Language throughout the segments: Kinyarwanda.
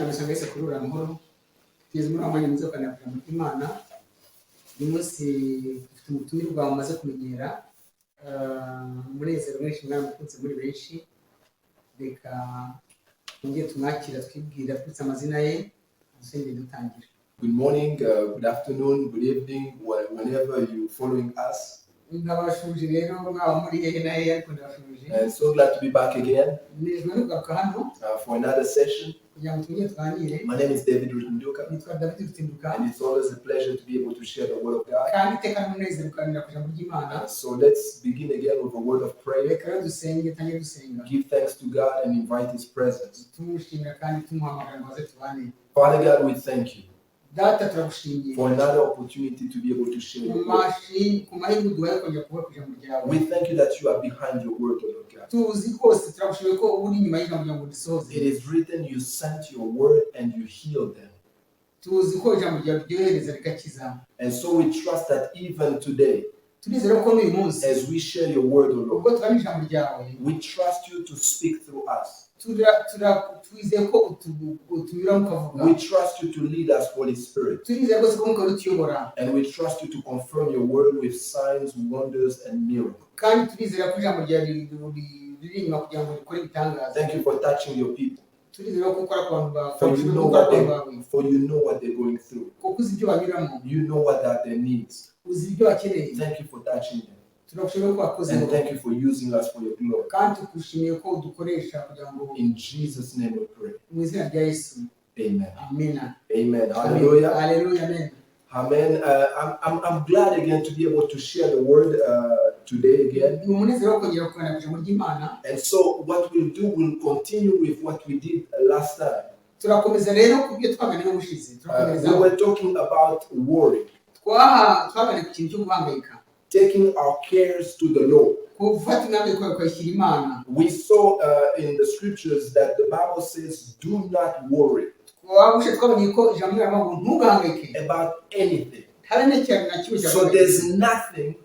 cyane Sanga Yesu Akuruhure amahoro tugeze muri amanya mwiza kanapira mu Imana uyu munsi dufite umutumirwa wamaze kumenyera umunezero mwinshi mwaramukunze muri benshi reka ngiye tumwakira twibwira twitse amazina ye dusenge dutangira. Good morning, good afternoon, good evening, whenever you following us. Ndabashuje rero mwaba muri hehe na hehe ariko ndabashuje. And so glad to be back again Nijwe nugaruka hano for another session. kugira ngo tujye twanire. My name is David Rutinduka, Nitwa David Rutinduka and it's always a pleasure to be able to share the word of God. kandi iteka n'umunezero ukanira kuja mu by'Imana. So let's begin again with a word of prayer. Reka rero dusenge tangiye dusenga Give thanks to God and invite His presence. tumushimira kandi tumuhamagara ngo aze tubane. Father God, we thank you Data turagushimiye for another opportunity to be able to share your word. ku mahirwe duhaye kongera kuvuga ku ijambo ryawe. We thank you that you are behind your word, O Lord God. Tuzi rwose turagushimiye ko uri inyuma y'ijambo ryawe ngo dusohoze. It is written, you sent your word and you healed them. Tuzi ko ijambo ryawe ryohereza rigakiza. And so we trust that even today, Turizera ko n'uyu munsi as we share your word, O Lord, ubwo twari ijambo ryawe we trust you to speak through us. turizeye ko utunyuramo ukavuga. We trust you to lead us, Holy Spirit. Turizera rwose ko mwuka utuyobora And we trust you to confirm your word with signs, wonders, and miracles. kandi turizera ko ijambo ryawe riri inyuma kugira ngo rikore ibitangaza. Thank you for touching your people. Turizera ko ukora ku bantu bawe For you know what they're going through. kuko uzi ibyo banyuramo, You know what are their needs. uzi ibyo bakeneye. Thank you for touching them. Turagushimiye ko wakoze And thank you for using us for your glory. kandi tugushimiye ko udukoresha kugira ngo In Jesus' name we pray. mu izina rya Yesu. Amen. Amina. Amen. Hallelujah. Hallelujah. Amen. Amen. I'm glad again to be able to share the word today again. Ni umunezero wo kongera kuganira ku ijambo ry'Imana. And so what we'll do, we'll continue with what we did last time. Turakomeza rero ku byo twaganiriye ubushize. We were talking about worry, Twaganiriye ku kintu cyo guhangayika. taking our cares to the Lord. Gufata intambwe ukayishyira Imana. We saw in the scriptures that the Bible says, do not worry Twabonye ko ijambo ry'Imana ngo ntugahangayike about anything. habe n'ikintu na kimwe So there's nothing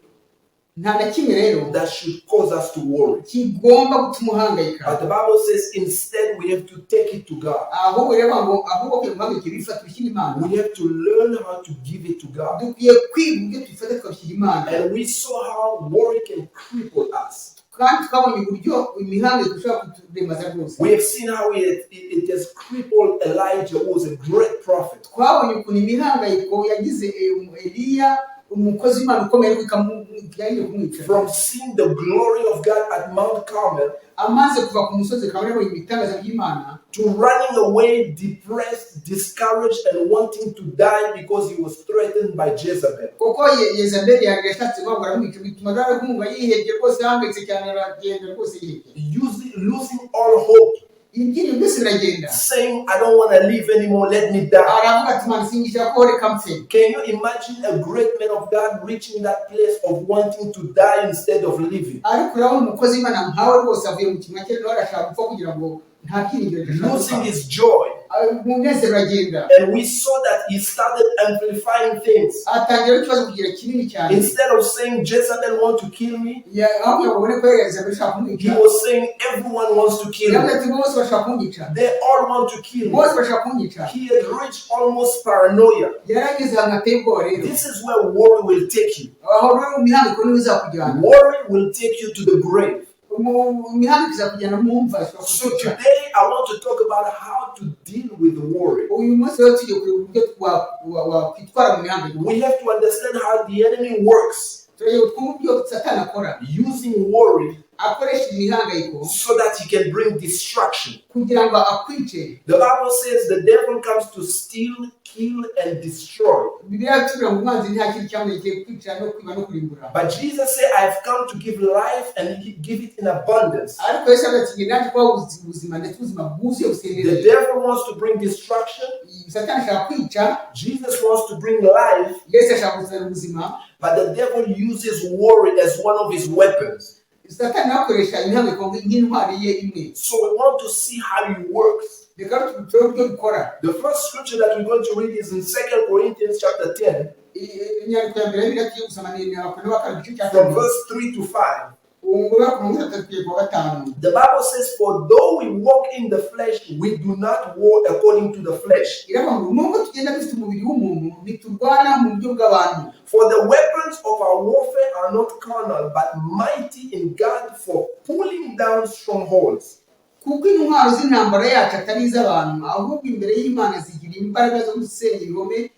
nta na kimwe rero that should cause us to worry. kigomba gutuma uhangayika. But the Bible says instead we have to take it to God. Ahubwo rero ahubwo guhangayika bifata bishyira Imana. We have to learn how to give it to God. Dukwiye kwiga uburyo tubifata tukabishyira Imana. And we saw how worry can cripple us. Kandi twabonye uburyo imihangayiko ishobora kuturemaza rwose. We have seen how it has crippled Elijah, who was a great prophet. Twabonye ukuntu imihangayiko yagize Eliya umukozi w'Imana ukomeye kumwica. From seeing the glory of God at Mount Carmel amaze kuva ku musozi kabone abonye ibitangaza by'Imana, to running away depressed, discouraged, and wanting to die because he was threatened by Jezebel. kuko Yezebeli yashatse guhabwa aramwica bituma kumva yihebye rwose ahangayitse cyane aragenda rwose yihebye. Losing all hope, ibyiringiro byose biragenda. saying, I don't want to live anymore, let me die. Aravuga ati Imana singisha ko reka mpfe. Can you imagine a great man of God reaching that place of wanting to die instead of living? Ariko urabona umukozi w'Imana nkawe rwose avuye mu kimwa cye rero arashaka gupfa kugira ngo nta byiringiro Losing his joy. umunezero uragenda. And we saw that he started amplifying things. Atangira ikibazo kugira kinini cyane. Instead of saying Jezebel want to kill me, aho yabone ko Yezebeli ashaka kumwica, he was saying everyone wants to kill me. yavuze ati bose bashaka kunyica. They all want to kill me. Bose bashaka kunyica. He had reached almost paranoia. Yarageze ahantu ateye ubwoba rero. This is where worry will take you. Aho rero imihangayiko niho izakujyana. Worry will take you to the grave. Imihangayiko izakujyana mu mva. So today I want to talk about how to deal with worry. Uyu munsi rero tugiye kureba uburyo wakwitwara mu mihangayiko. We have to understand how the enemy works, Turebe uburyo Satani akora using worry akoresha imihangayiko so that he can bring destruction. kugira ngo akwice. The Bible says the devil comes to steal, kill, and destroy. Bibiliya itubwira ngo umwanzi nta kintu cyamurekeye kwica no kwiba no kurimbura. But Jesus said, I have come to give life and give it in abundance. Ariko Yesu ati naje kuba ubuzima ndetse ubuzima bwuzuye The busendereye. devil wants to bring destruction. Satani ashaka kwica, Jesus wants to bring life. Yesu ashaka kuzana ubuzima. But the devil uses worry as one of his weapons. Satani akoresha imihangayiko nk'intwari ye imwe. So we want to see how he works. Reka turebe uburyo bikora. The first scripture that we're going to read is in 2 Corinthians chapter 10, Inyandiko ya mbere y'Bibiliya tugiye gusoma ni Abakorinto ba kabiri igice cya from kabiri verse 3 to 5. The Bible says, for though we walk in the flesh, we do not war according to the flesh. For the weapons of our warfare are not carnal, but mighty in God for pulling down strongholds. Kuko intwaro z'intambara yacu atari iz'abantu ahubwo imbere y'Imana zigira imbaraga zo gusenya ibihome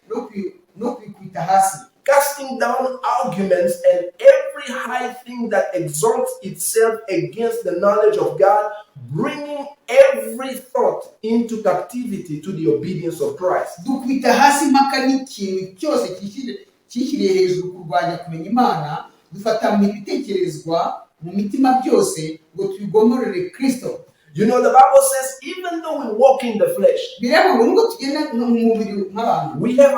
no kwikubita hasi. Casting down arguments and every high thing that exalts itself against the knowledge of God, bringing every thought into captivity to the obedience of Christ. Dukubita hasi impaka n'ikintu cyose kishyiriye hejuru kurwanya kumenya Imana, dufata mu bitekerezwa mu mitima byose ngo tubigomorere Kristo. You know, the Bible says, even though we walk in the flesh, we have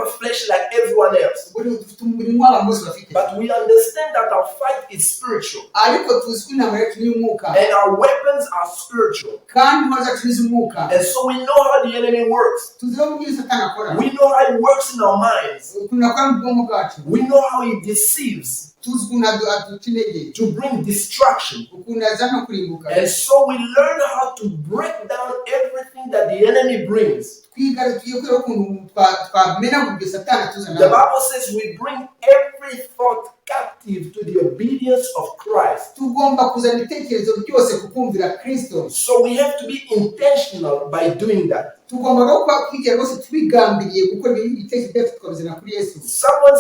a flesh like everyone else. But we understand that our fight is spiritual. And our weapons are spiritual. And so we know how the enemy works. We know how he works in our minds. We know how he deceives to bring distraction. And so we learn how to break down everything that the enemy brings. The Bible says we bring every thought captive to the obedience of Christ. So we have to be intentional by doing that. Someone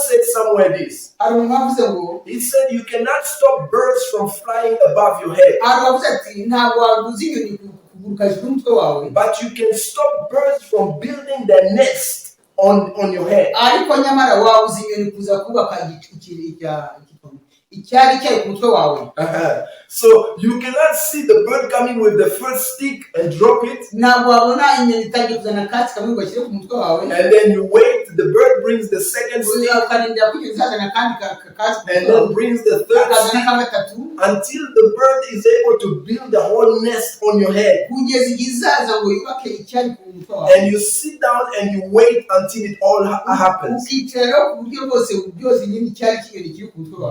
said somewhere this. He said you cannot stop birds from flying above your head, but you can stop birds from building their nest on your head. So you cannot see the bird coming with the first stick and drop it, and then you wait, the bird brings the second stick, and then brings the third stick, until the bird is able to build the whole nest on your head. And you sit down and you wait until it all happens.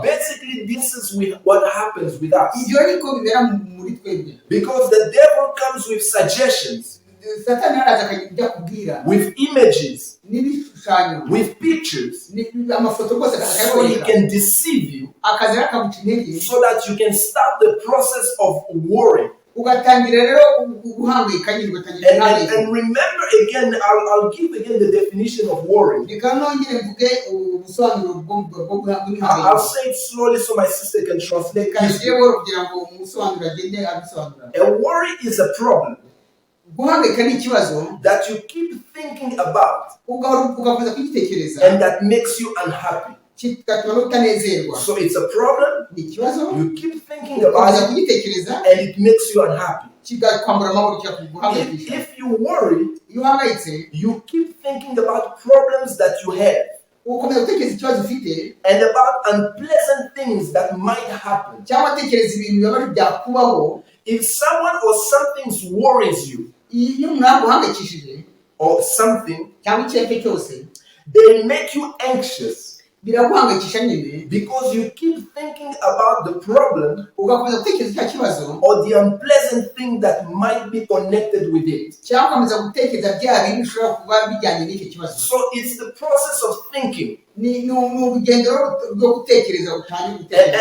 Basically, this is what happens with us. Because the devil comes with suggestions, with images, with pictures, so he can deceive you, so that you can start the process of worry. And remember again, I'll give again the definition of worry. I'll say it slowly so my sister can translate. A worry is a problem that you keep thinking about and that makes you unhappy. So it's a problem, you keep thinking about it, and it makes you unhappy. If you worry, you keep thinking about problems that you have and about unpleasant things that might happen. If someone or something worries you, or something, they make you anxious. Because you keep thinking about the problem or the unpleasant thing that might be connected with it. So it's the process of thinking.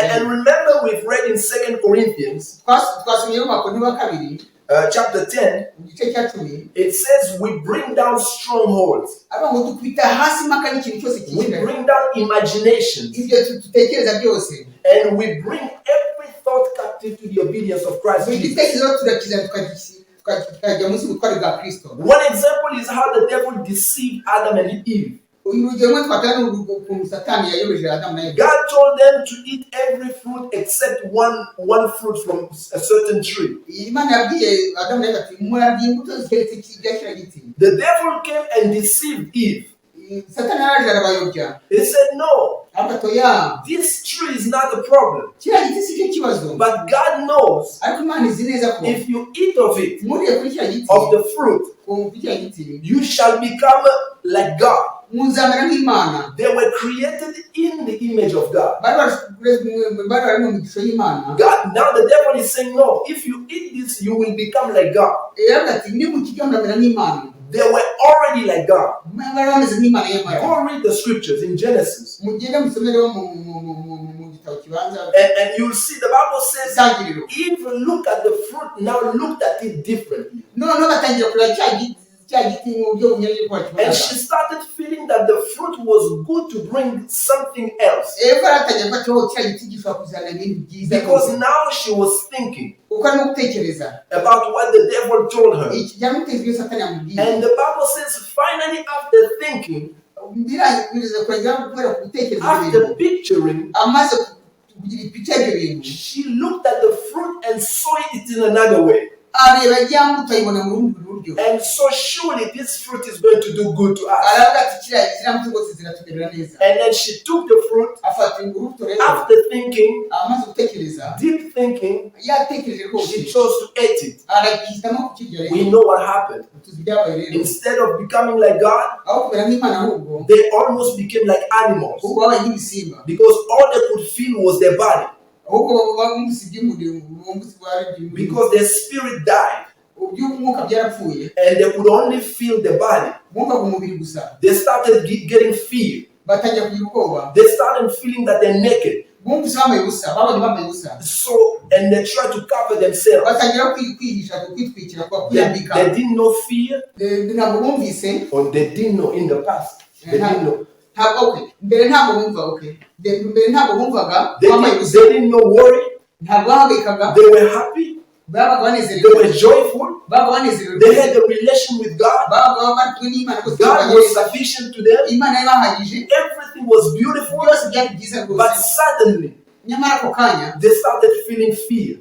And remember, we've read in 2 Corinthians chapter 10, it says we bring down strongholds. We bring down imaginations. And we bring every thought captive to the obedience of Christ Jesus. One example is how the devil deceived Adam and Eve. God told them to eat every fruit except one fruit from a certain tree. The devil came and deceived Eve. He said, no, this tree is not the problem. But God knows if you eat of it, of the fruit, you shall become like God. They were created in the image of God. God, now the devil is saying, no, if you eat this, you will become like God. They were already like God. Go read the scriptures in Genesis. And you'll see the Bible says, Eve looked at the fruit, now looked at it differently. And she started feeling that the fruit was good to bring something else. Because now she was thinking about what the devil told her. And the Bible says, finally, after thinking, after picturing, she looked at the fruit and saw it in another way. And so surely this fruit is going to do good to us. And then she took the fruit after thinking, deep thinking, she chose to eat it. We know what happened. Instead of becoming like God, they almost became like animals. Because all they could feel was their body. Because their spirit died. And they could only feel the body. They started getting fear. They started feeling that they're naked. So, and they tried to cover themselves. They didn't know fear. Or they didn't know in the past. They didn't know. They didn't know worry. They were happy. They were joyful. They had a relation with God. God was sufficient to them. Everything was beautiful. But suddenly, they started feeling fear.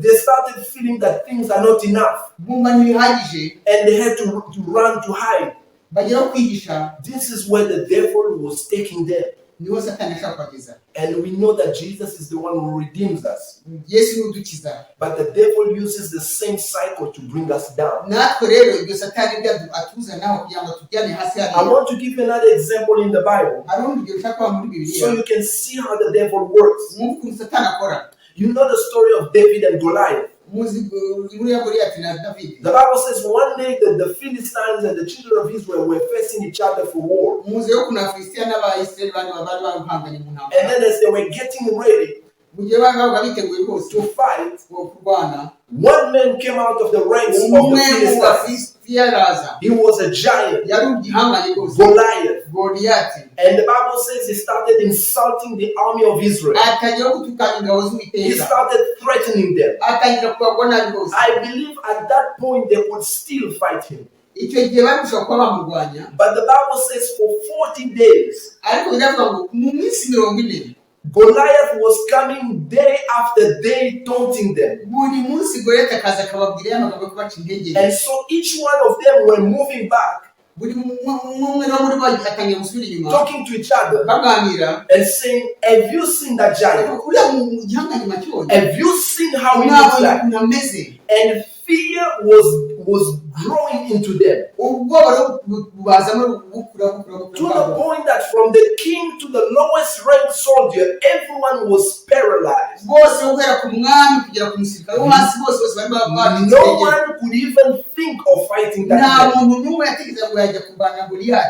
They started feeling that things are not enough. And they had to run to hide. This is where the devil was taking them. And we know that Jesus is the one who redeems us. But the devil uses the same cycle to bring us down. I want to give you another example in the Bible so you can see how the devil works. You know the story of David and Goliath. The Bible says one day that the Philistines and the children of Israel were facing each other for war. And then as they were getting ready to fight, one man came out of the ranks of the Philistines. He was a giant, Goliath. And the Bible says he started insulting the army of Israel. He started threatening them. I believe at that point they could still fight him. But the Bible says for 40 days, Goliath was coming day after day taunting them. And so each one of them were moving back, talking to each other and saying, have you seen that giant? Have you seen how he looks like? And fear was growing into them. To the point that from the king to the lowest ranked soldier, everyone was paralyzed. No one could even think of fighting that man.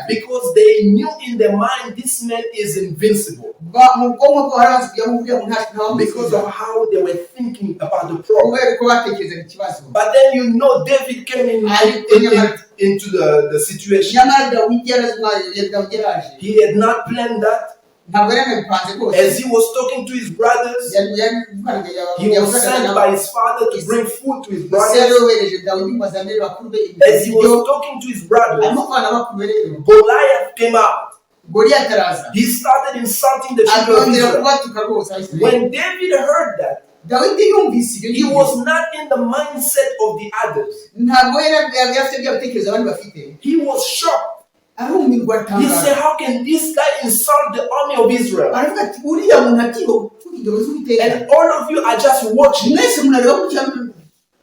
Because they knew in their mind this man is invincible. Because of how they were thinking about the problem. But then you know David came into the situation. He had not planned that. As he was talking to his brothers, he was sent by his father to bring food to his brothers. As he was talking to his brothers, Goliath came out. He started insulting the children of Israel. When David heard that, he was not in the mindset of the others. He was shocked. He said, how can this guy insult the army of Israel? And all of you are just watching.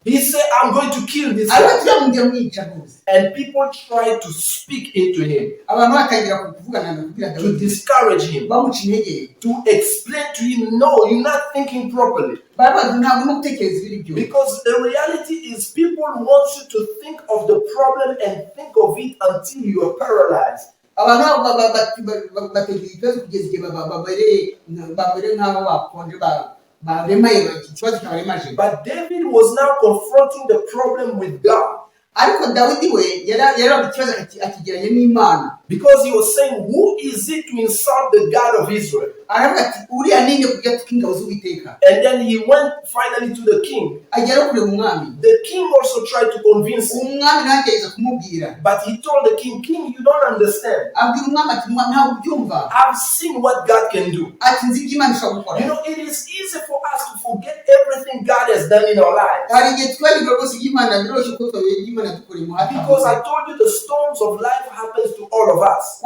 He said, I'm going to kill this guy. And people tried to speak into him, to discourage him, to explain to him, no, you're not thinking properly. Because the reality is people want you to think of the problem and think of it until you are paralyzed. But David was now confronting the problem with God. Because he was saying, who is it to insult the God of Israel? And then he went finally to the king. The king also tried to convince him. But he told the king, King, you don't understand. I've seen what God can do. You know, it is easy for us to forget everything God has done in our lives. Because I told you the storms of life happens to all of us.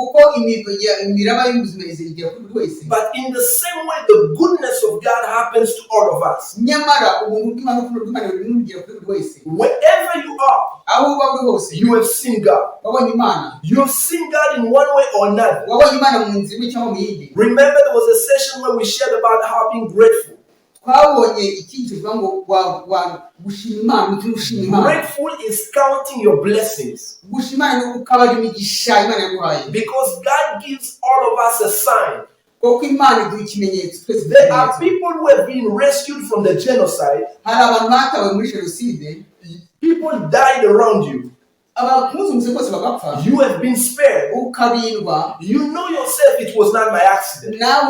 But in the same way, the goodness of God happens to all of us. Wherever you are, you have seen God. You have seen God in one way or another. Remember, there was a session where we shared about how being grateful. Grateful is counting your blessings. Because God gives all of us a sign. There are people who have been rescued from the genocide. People died around you. You have been spared. You know yourself it was not my accident. I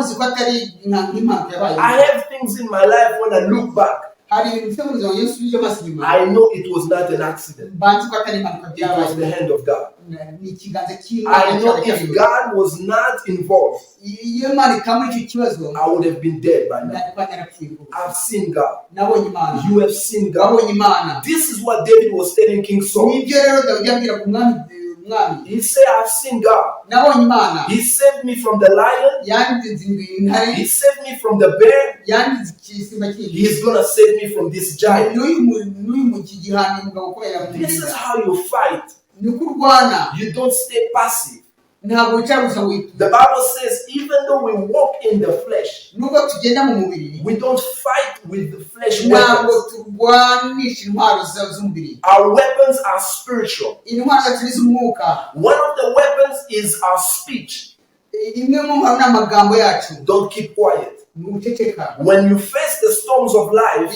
have things in my life when I look back, I know it was not an accident. It was the hand of God. I know if God was not involved, I would have been dead by now. I've seen God. You have seen God. This is what David was telling King Saul. He said, I've seen God. He saved me from the lion. He saved me from the bear. He's going to save me from this giant. This is how you fight. You don't stay passive. The Bible says, even though we walk in the flesh, we don't fight with the flesh weapons. Our weapons are spiritual. One of the weapons is our speech. Don't keep quiet. When you face the storms of life,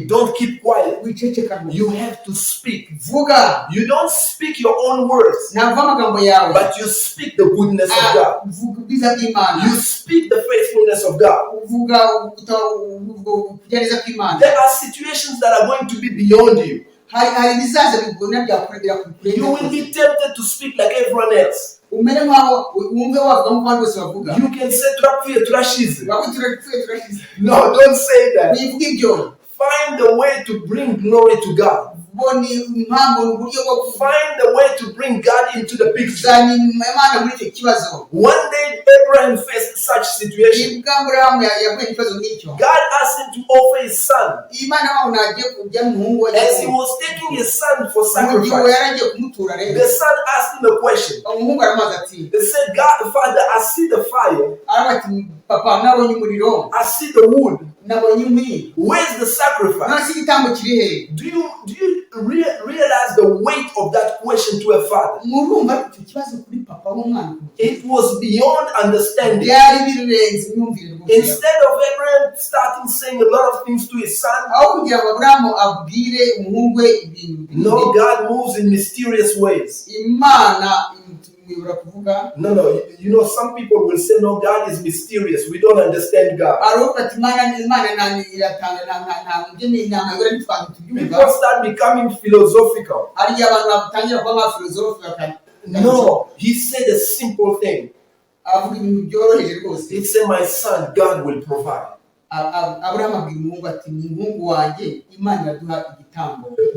don't keep quiet. You have to speak. You don't speak your own words, but you speak the goodness of God. You speak the faithfulness of God. There are situations that are going to be beyond you. You will be tempted to speak like everyone else. You can say, no, don't say that. Find a way to bring glory to God. Find a way to bring God into the picture. One day Abraham faced such situation. God asked him to offer his son. As he was taking his son for sacrifice, the son asked him a question. They said, God, Father, I see the fire. I see the wood. Where's the sacrifice? Do you realize the weight of that question to a father? It was beyond understanding. Instead of Abraham starting saying a lot of things to his son, no, God moves in mysterious ways. No, you know, some people will say, no, God is mysterious. We don't understand God. People start becoming philosophical. No, he said a simple thing. He said, my son, God will provide.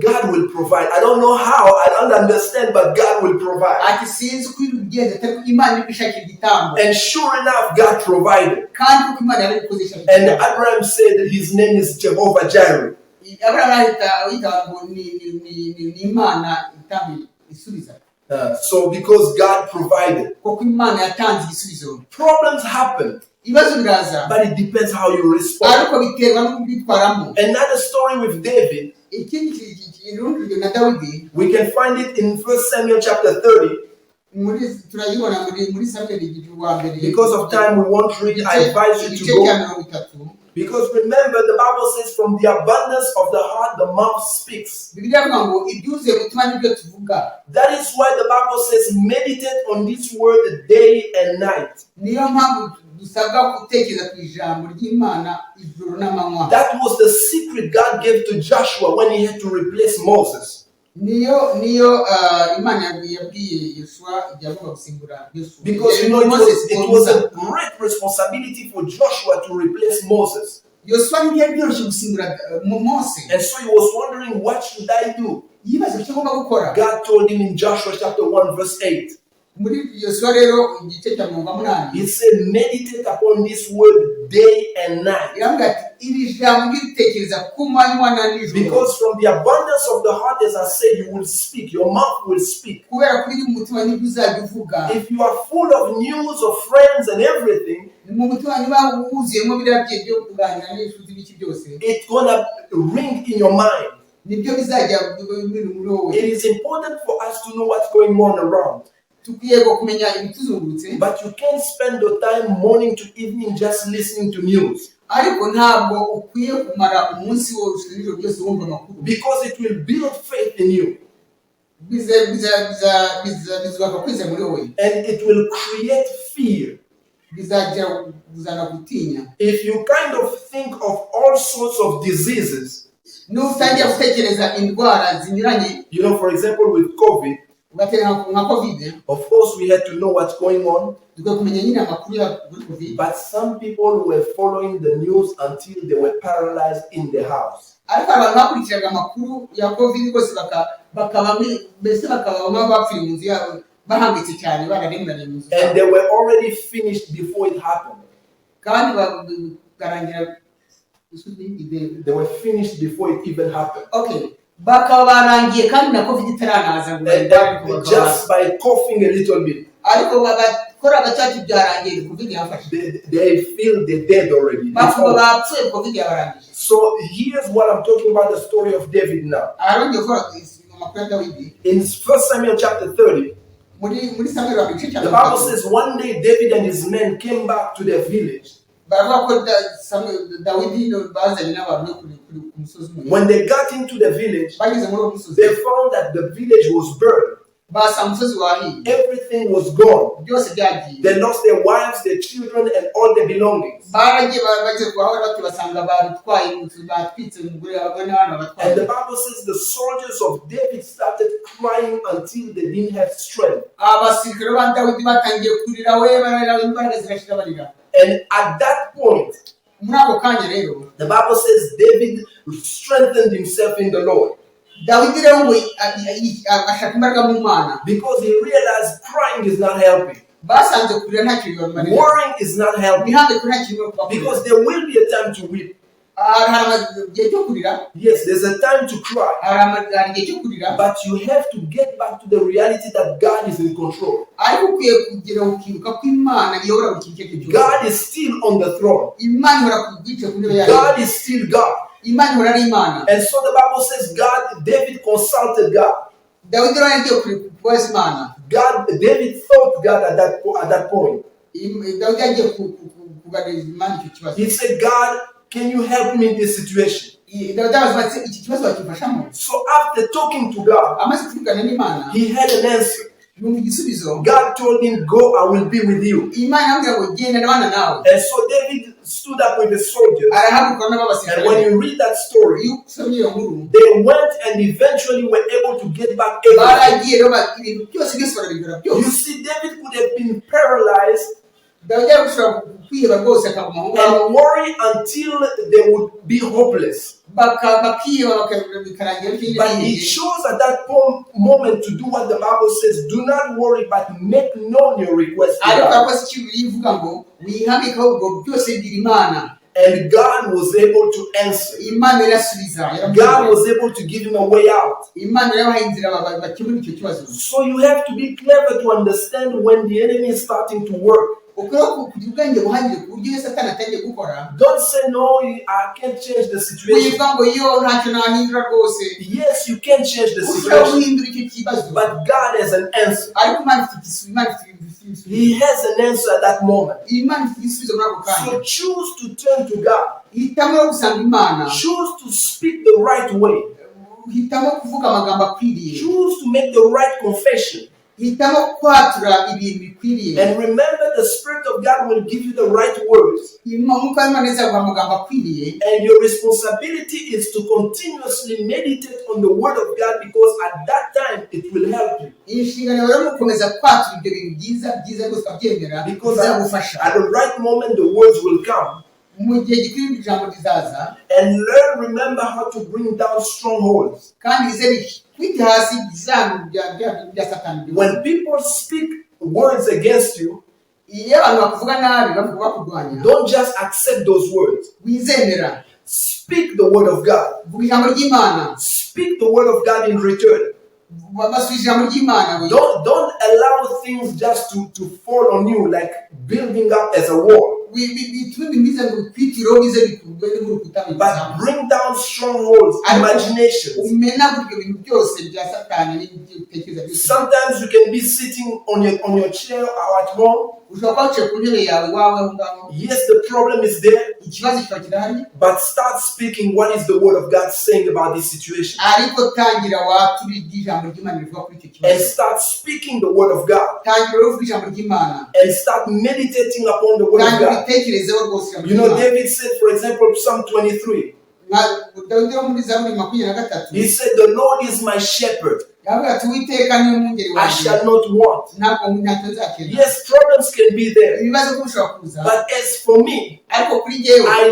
God will provide. I don't know how, I don't understand, but God will provide. And sure enough, God provided. And Abraham said that his name is Jehovah Jireh. So because God provided, problems happen, but it depends how you respond. Another story with David, we can find it in 1 Samuel chapter 30. Because of time, we won't read. I advise you to go. Because remember, the Bible says, from the abundance of the heart, the mouth speaks. That is why the Bible says, meditate on this word day and night. That was the secret God gave to Joshua when he had to replace Moses. Because it was a great responsibility for Joshua to replace Moses. And so he was wondering, what should I do? God told him in Joshua chapter 1 verse 8. He said, meditate upon this word day and night. Because from the abundance of the heart, as I said, you will speak. Your mouth will speak. If you are full of news of friends and everything, it's gonna ring in your mind. It is important for us to know what's going on around. But you can't spend your time morning to evening just listening to news. Because it will build faith in you. And it will create fear. If you kind of think of all sorts of diseases, for example, with COVID, of course, we had to know what's going on. But some people were following the news until they were paralyzed in the house. And they were already finished before it happened. They were finished before it even happened. Okay. And just by coughing a little bit, they feel they're dead already. So here's what I'm talking about, the story of David now. In 1 Samuel chapter 30, the Bible says one day David and his men came back to their village. When they got into the village, they found that the village was burned. Everything was gone. They lost their wives, their children, and all their belongings. And the Bible says the soldiers of David started crying until they didn't have strength. And at that point, the Bible says David strengthened himself in the Lord. Because he realized crying is not helping. Worrying is not helping. Because there will be a time to weep. Yes, there's a time to cry. But you have to get back to the reality that God is in control. God is still on the throne. God is still God. And so the Bible says David consulted God. David thought God at that point. He said, God, can you help me in this situation? So after talking to God, he had an answer. God told him, go, I will be with you. And so David stood up with the soldiers. And when you read that story, they went and eventually were able to get back everything. You see, David could have been paralyzed and worry until they would be hopeless. But he chose at that moment to do what the Bible says: do not worry, but make known your request to God. And God was able to answer. God was able to give him a way out. So you have to be clever to understand when the enemy is starting to work. Don't say, no, I can't change the situation. Yes, you can change the situation. But God has an answer. He has an answer at that moment. So choose to turn to God. Choose to speak the right way. Choose to make the right confession. And remember, the Spirit of God will give you the right words. And your responsibility is to continuously meditate on the Word of God, because at that time it will help you. Because at the right moment the words will come. And remember how to bring down strongholds. When people speak words against you, don't just accept those words. Speak the word of God. Speak the word of God in return. Don't allow things just to fall on you like building up as a wall. But bring down strongholds, imaginations. Sometimes you can be sitting on your chair or at home. Yes, the problem is there. But start speaking what is the word of God saying about this situation. And start speaking the word of God. And start meditating upon the word of God. You know, David said, for example, Psalm 23. He said, the Lord is my shepherd. I shall not want. Yes, problems can be there. But as for me, I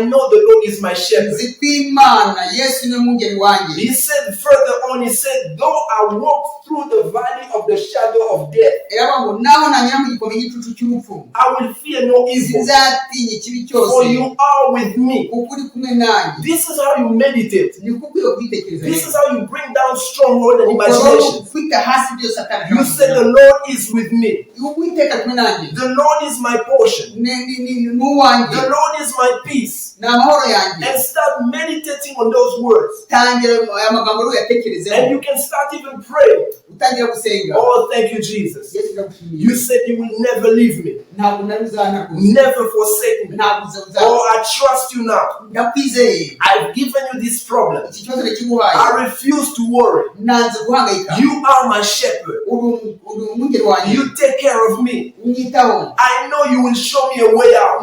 know the Lord is my shepherd. He said further on, he said, though I walk through the valley of the shadow of death, I will fear no evil, for you are with me. This is how you meditate. This is how you bring down stronghold and imagination. You said the Lord is with me. The Lord is my portion. The Lord is my peace. And start meditating on those words. And you can start even praying. Oh, thank you, Jesus. You said you will never leave me. Never forsake me. Oh, I trust you now. I've given you this problem. I refuse to worry. You are my shepherd. You take care of me. I know you will show me a way out.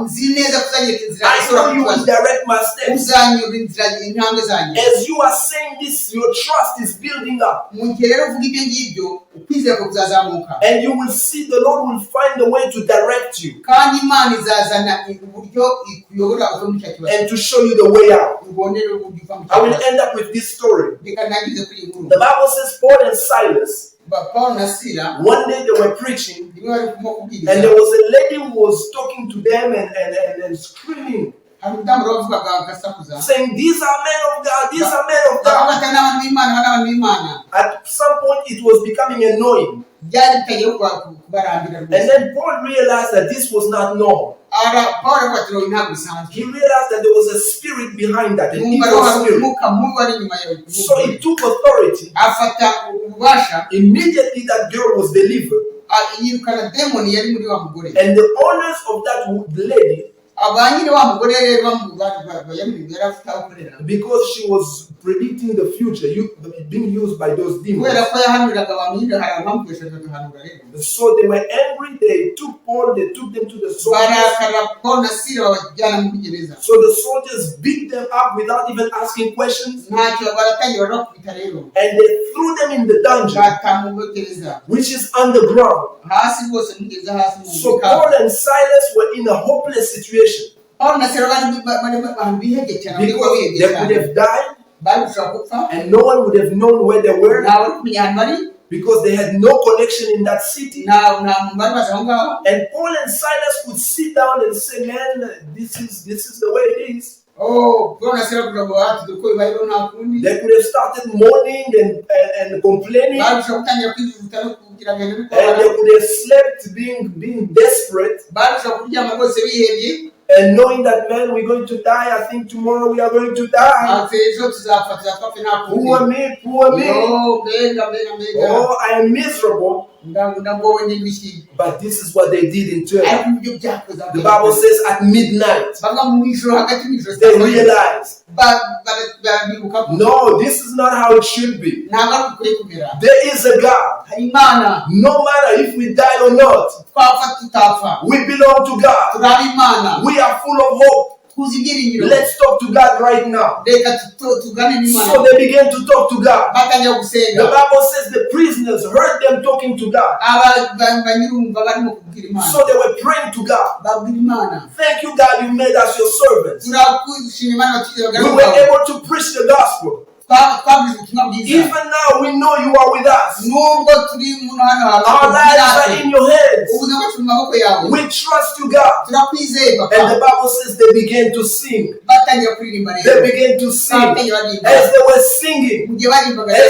I know you will direct my steps. As you are saying this, your trust is building up. And you will see the Lord will find a way to direct you. And to show you the way out. I will end up with this story. The Bible says Paul and Silas, one day they were preaching, and there was a lady who was talking to them and screaming, saying, these are men of God, these are men of God. At some point it was becoming annoying. And then Paul realized that this was not normal. He realized that there was a spirit behind that, an evil spirit. So he took authority. Immediately that girl was delivered. And the owners of that lady, because she was predicting the future, being used by those demons. So they were angry. They took Paul, they took them to the soldiers. So the soldiers beat them up without even asking questions. And they threw them in the dungeon, which is underground. So Paul and Silas were in a hopeless situation. Because they could have died, and no one would have known where they were. because they had no connection in that city. And Paul and Silas could sit down and say, man, this is the way it is. They could have started mourning and complaining. And they could have slept being desperate. And knowing that, man, we're going to die. I think tomorrow we are going to die. Poor me. Oh, I am miserable. But this is what they did in turn. The Bible says at midnight, they realized, no, this is not how it should be. There is a God. No matter if we die or not, we belong to God. We are full of hope. Let's talk to God right now. So they began to talk to God. The Bible says the prisoners heard them talking to God. So they were praying to God. Thank you, God, you made us your servants. We were able to preach the gospel. Even now we know you are with us. Our lives are in your hands. We trust you, God. And the Bible says they began to sing. They began to sing. As they were singing, as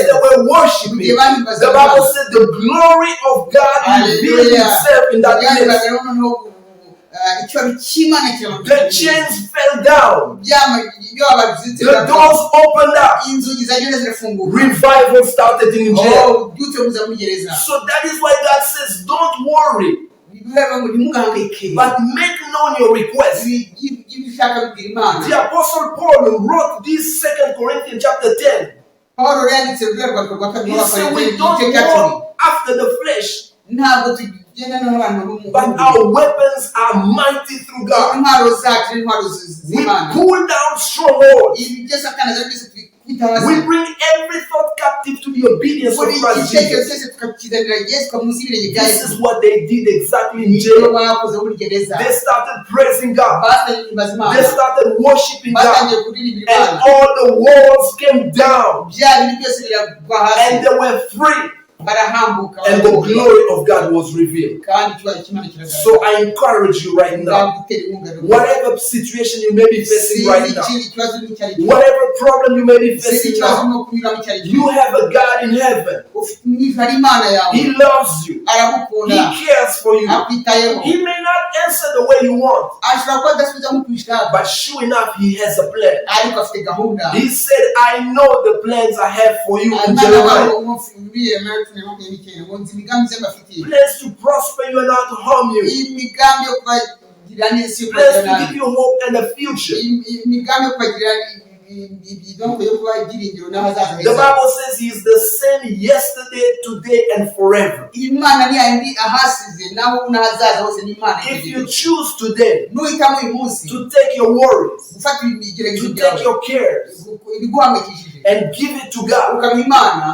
they were worshiping, the Bible said the glory of God revealed itself in that place. The chains fell down. The doors opened up. Revival started in jail. So that is why God says, don't worry, but make known your request. The Apostle Paul wrote this 2 Corinthians chapter 10. He said we don't walk after the flesh, but our weapons are mighty through God. We pull down strongholds. We bring every thought captive to the obedience of Christ Jesus. This is what they did exactly in jail. They started praising God. They started worshiping God. And all the walls came down. And they were free. And the glory of God was revealed. So I encourage you right now, whatever situation you may be facing right now, whatever problem you may be facing now, you have a God in heaven. He loves you. He cares for you. He may not answer the way you want, but sure enough, He has a plan. He said, I know the plans I have for you in Jeremiah. Plans to prosper you and not to harm you. Plans to give you hope and a future. The Bible says He is the same yesterday, today, and forever. If you choose today to take your worries, to take your cares, and give it to God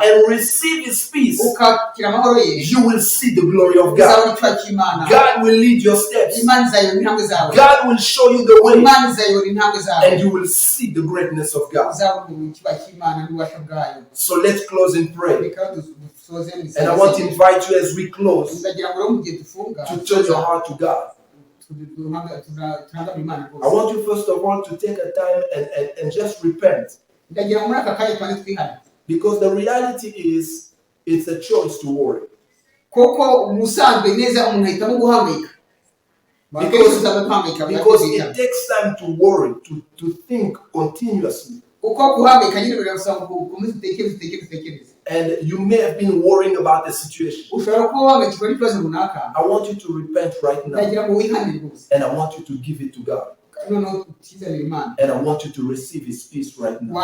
and receive His peace, you will see the glory of God. God will lead your steps. God will show you the way, and you will see the greatness of God. So let's close in prayer. And I want to invite you as we close to turn your heart to God. I want you first of all to take a time and just repent. Because the reality is, it's a choice to worry. Because it takes time to worry, to think continuously. And you may have been worrying about the situation. I want you to repent right now. And I want you to give it to God. And I want you to receive His peace right now.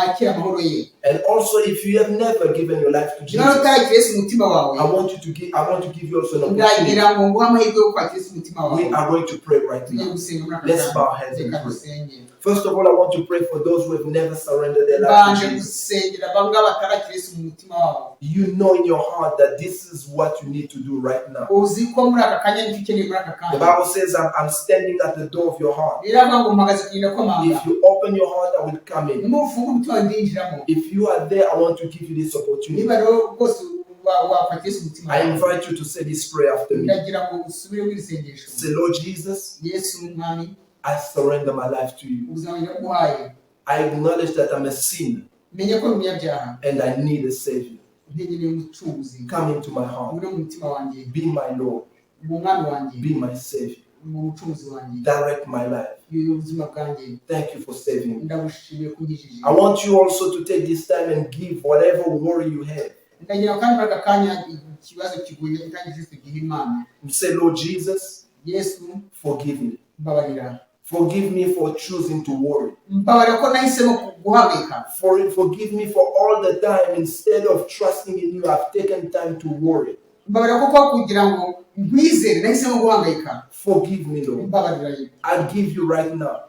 And also, if you have never given your life to Jesus, I want to give you also an opportunity. We are going to pray right now. Let's bow our heads and pray. First of all, I want to pray for those who have never surrendered their life to Jesus. You know in your heart that this is what you need to do right now. The Bible says, I'm standing at the door of your heart. If you open your heart, I will come in. If you are there, I want to give you this opportunity. I invite you to say this prayer after me. Say, Lord Jesus, I surrender my life to you. I acknowledge that I'm a sinner and I need a Savior. Come into my heart. Be my Lord. Be my Savior. Direct my life. Thank you for saving me. I want you also to take this time and give whatever worry you have. Say, Lord Jesus, forgive me. Forgive me for choosing to worry. Forgive me for all the time, instead of trusting in you, I've taken time to worry. Forgive me, Lord. I give you right now.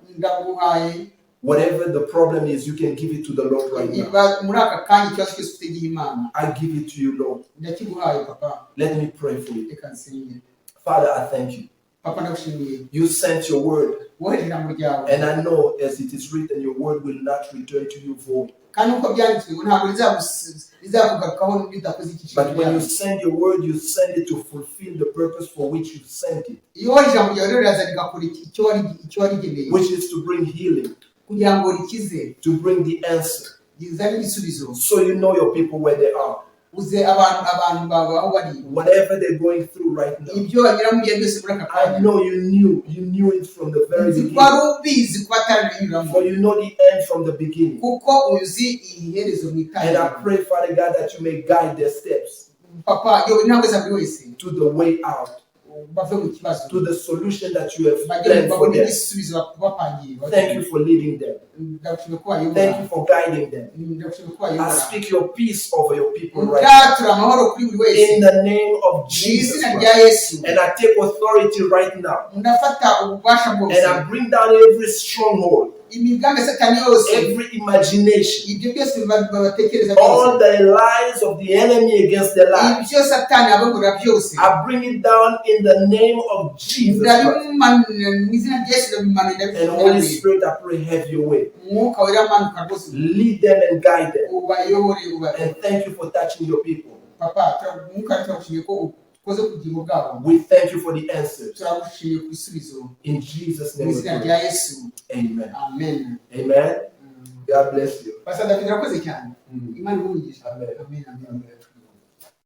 Whatever the problem is, you can give it to the Lord right now. I give it to you, Lord. Let me pray for you. Father, I thank you. You sent your word. And I know, as it is written, your word will not return to you void. But when you send your word, you send it to fulfill the purpose for which you sent it, which is to bring healing, to bring the answer. So you know your people where they are. Whatever they're going through right now, I know you knew it from the very beginning. For you know the end from the beginning. And I pray, Father God, that you may guide their steps to the way out, to the solution that you have planned for them. Thank you for leading them. Thank you for guiding them. I speak your peace over your people right now, in the name of Jesus Christ. And I take authority right now, and I bring down every stronghold, every imagination, all the lies of the enemy against their lives. I bring it down in the name of Jesus Christ. And Holy Spirit, I pray, have your way. Lead them and guide them. And thank you for touching your people. We thank you for the answers. In Jesus' name we pray. Amen. Amen. God bless you. Amen.